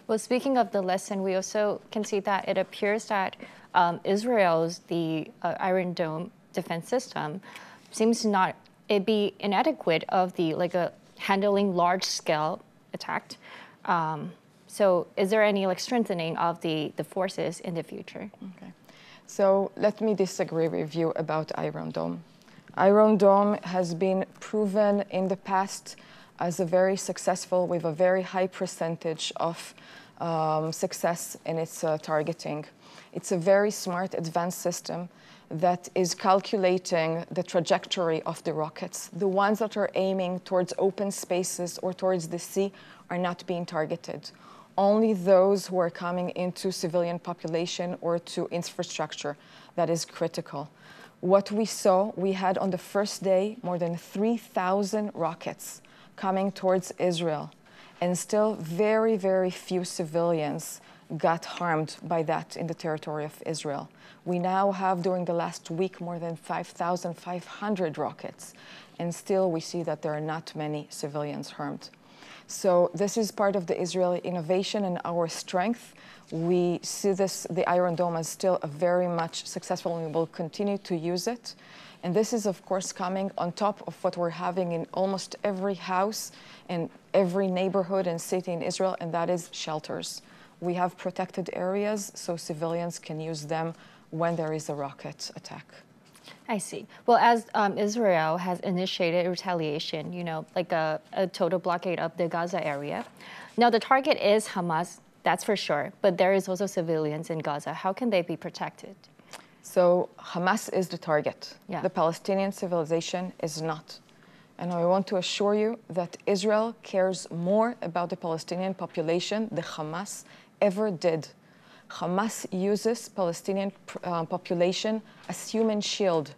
Well, speaking of the lesson, we also can see that it appears that Israel's Iron Dome defense system seems to not be inadequate of handling large-scale attack. So is there any strengthening of the forces in the future? Okay. So let me disagree with you about Iron Dome. Iron Dome has been proven in the past as a very successful, with a very high percentage of success in its targeting. It's a very smart, advanced system that is calculating the trajectory of the rockets. The ones that are aiming towards open spaces or towards the sea are not being targeted. Only those who are coming into civilian population or to infrastructure that is critical. What we saw, we had on the first day more than 3,000 rockets coming towards Israel, and still very, very few civilians got harmed by that in the territory of Israel. We now have, during the last week, more than 5,500 rockets, and still we see that there are not many civilians harmed. So this is part of the Israeli innovation and our strength. We see the Iron Dome as still a very much successful, and we will continue to use it. And this is, of course, coming on top of what we're having in almost every house and every neighborhood and city in Israel, and that is shelters. We have protected areas so civilians can use them when there is a rocket attack. I see. Well, as Israel has initiated retaliation, like a total blockade of the Gaza area. Now, the target is Hamas, that's for sure, but there is also civilians in Gaza. How can they be protected? So Hamas is the target. Yeah. The Palestinian civilization is not. And I want to assure you that Israel cares more about the Palestinian population than Hamas ever did. Hamas uses Palestinian population as human shield.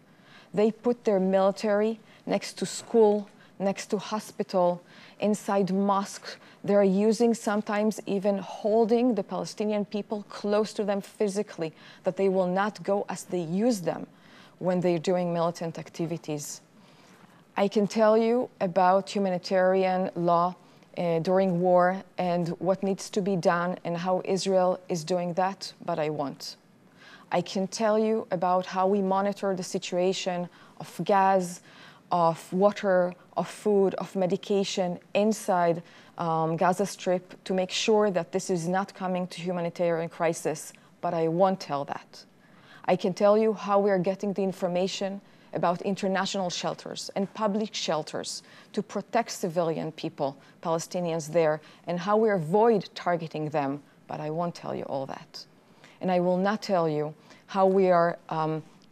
They put their military next to school, next to hospital, inside mosques. They're using, sometimes even holding the Palestinian people close to them physically, that they will not go as they use them when they're doing militant activities. I can tell you about humanitarian law during war and what needs to be done and how Israel is doing that, but I won't. I can tell you about how we monitor the situation of gas, of water, of food, of medication inside Gaza Strip to make sure that this is not coming to humanitarian crisis, but I won't tell that. I can tell you how we are getting the information about international shelters and public shelters to protect civilian people, Palestinians there, and how we avoid targeting them, but I won't tell you all that. And I will not tell you how we are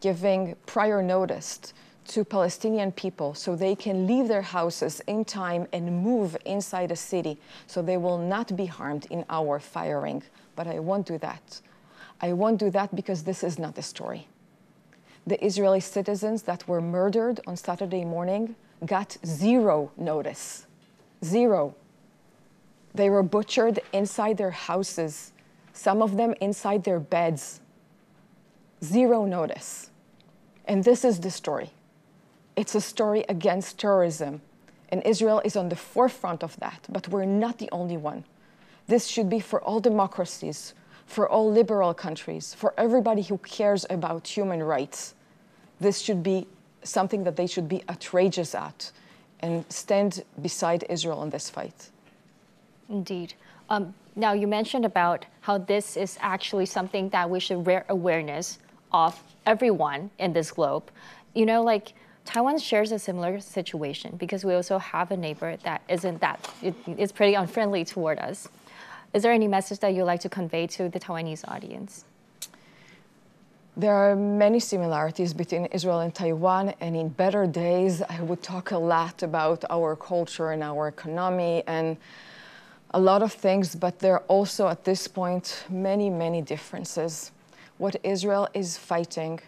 giving prior notice to Palestinian people so they can leave their houses in time and move inside a city so they will not be harmed in our firing. But I won't do that. I won't do that because this is not the story. The Israeli citizens that were murdered on Saturday morning got zero notice. Zero. They were butchered inside their houses, some of them inside their beds. Zero notice. And this is the story. It's a story against terrorism, and Israel is on the forefront of that, but we're not the only one. This should be for all democracies, for all liberal countries, for everybody who cares about human rights. This should be something that they should be outrageous at and stand beside Israel in this fight. Indeed. Now, you mentioned about how this is actually something that we should raise awareness of everyone in this globe. Taiwan shares a similar situation because we also have a neighbor that it's pretty unfriendly toward us. Is there any message that you'd like to convey to the Taiwanese audience? There are many similarities between Israel and Taiwan, and in better days, I would talk a lot about our culture and our economy and a lot of things, but there are also at this point many, many differences. What Israel is fighting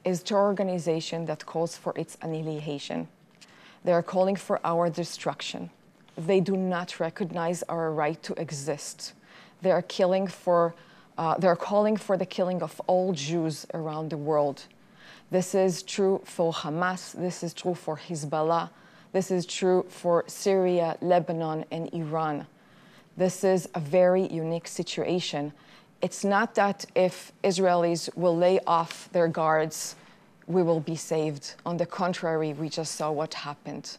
is a terror organization that calls for its annihilation. They are calling for our destruction. They do not recognize our right to exist. They are calling for the killing of all Jews around the world. This is true for Hamas. This is true for Hezbollah. This is true for Syria, Lebanon, and Iran. This is a very unique situation. It's not that if Israelis will lay off their guards, we will be saved. On the contrary, we just saw what happened.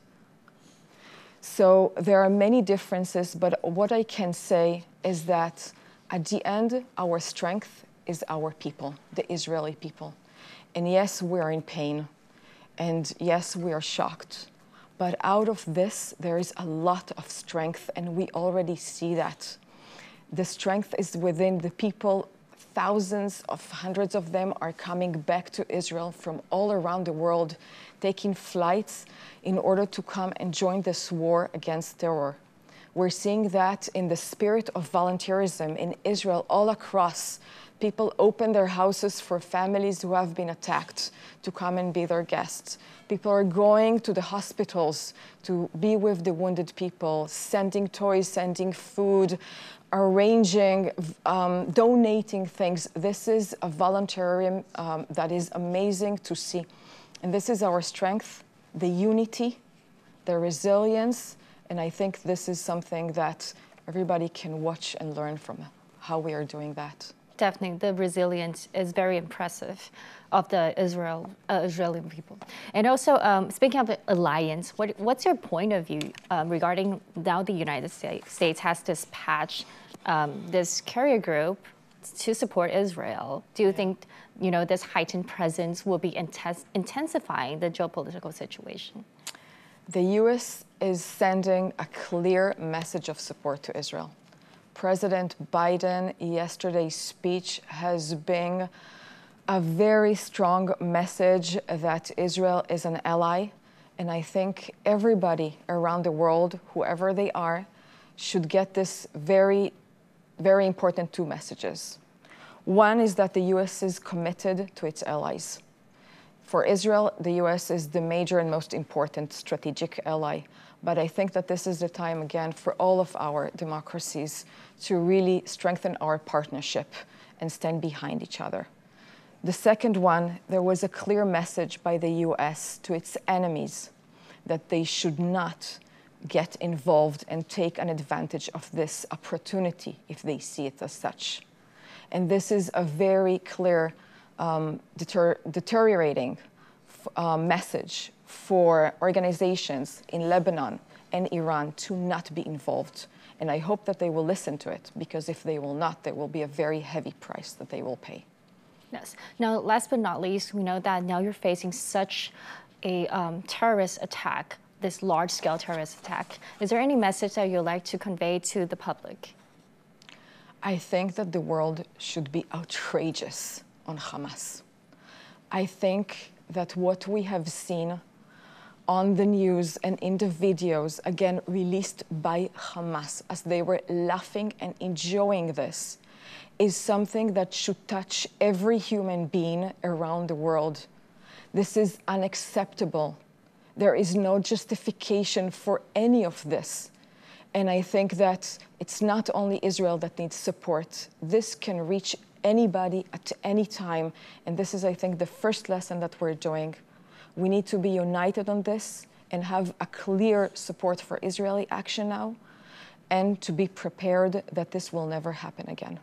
So there are many differences, but what I can say is that at the end, our strength is our people, the Israeli people. And yes, we are in pain. And yes, we are shocked. But out of this, there is a lot of strength, and we already see that. The strength is within the people. Thousands of hundreds of them are coming back to Israel from all around the world, taking flights in order to come and join this war against terror. We're seeing that in the spirit of volunteerism in Israel all across. People open their houses for families who have been attacked to come and be their guests. People are going to the hospitals to be with the wounded people, sending toys, sending food, arranging, donating things. This is a volunteerism that is amazing to see. And this is our strength, the unity, the resilience, and I think this is something that everybody can watch and learn from how we are doing that. Definitely, the resilience is very impressive of the Israeli people. And also, speaking of the alliance, what's your point of view regarding now the United States has dispatched this carrier group to support Israel? Do you think, this heightened presence will be intensifying the geopolitical situation? The U.S. is sending a clear message of support to Israel. President Biden, yesterday's speech has been a very strong message that Israel is an ally. And I think everybody around the world, whoever they are, should get this very, very important two messages. One is that the U.S. is committed to its allies. For Israel, the U.S. is the major and most important strategic ally. But I think that this is the time, again, for all of our democracies to really strengthen our partnership and stand behind each other. The second one, there was a clear message by the U.S. to its enemies that they should not get involved and take an advantage of this opportunity if they see it as such. And this is a very clear deteriorating message for organizations in Lebanon and Iran to not be involved. And I hope that they will listen to it, because if they will not, there will be a very heavy price that they will pay. Yes. Now, last but not least, we know that now you're facing such a terrorist attack, this large-scale terrorist attack. Is there any message that you'd like to convey to the public? I think that the world should be outrageous on Hamas. I think that what we have seen on the news and in the videos, again, released by Hamas, as they were laughing and enjoying this, is something that should touch every human being around the world. This is unacceptable. There is no justification for any of this. And I think that it's not only Israel that needs support. This can reach anybody at any time. And this is, I think, the first lesson that we're doing. We need to be united on this and have a clear support for Israeli action now, and to be prepared that this will never happen again.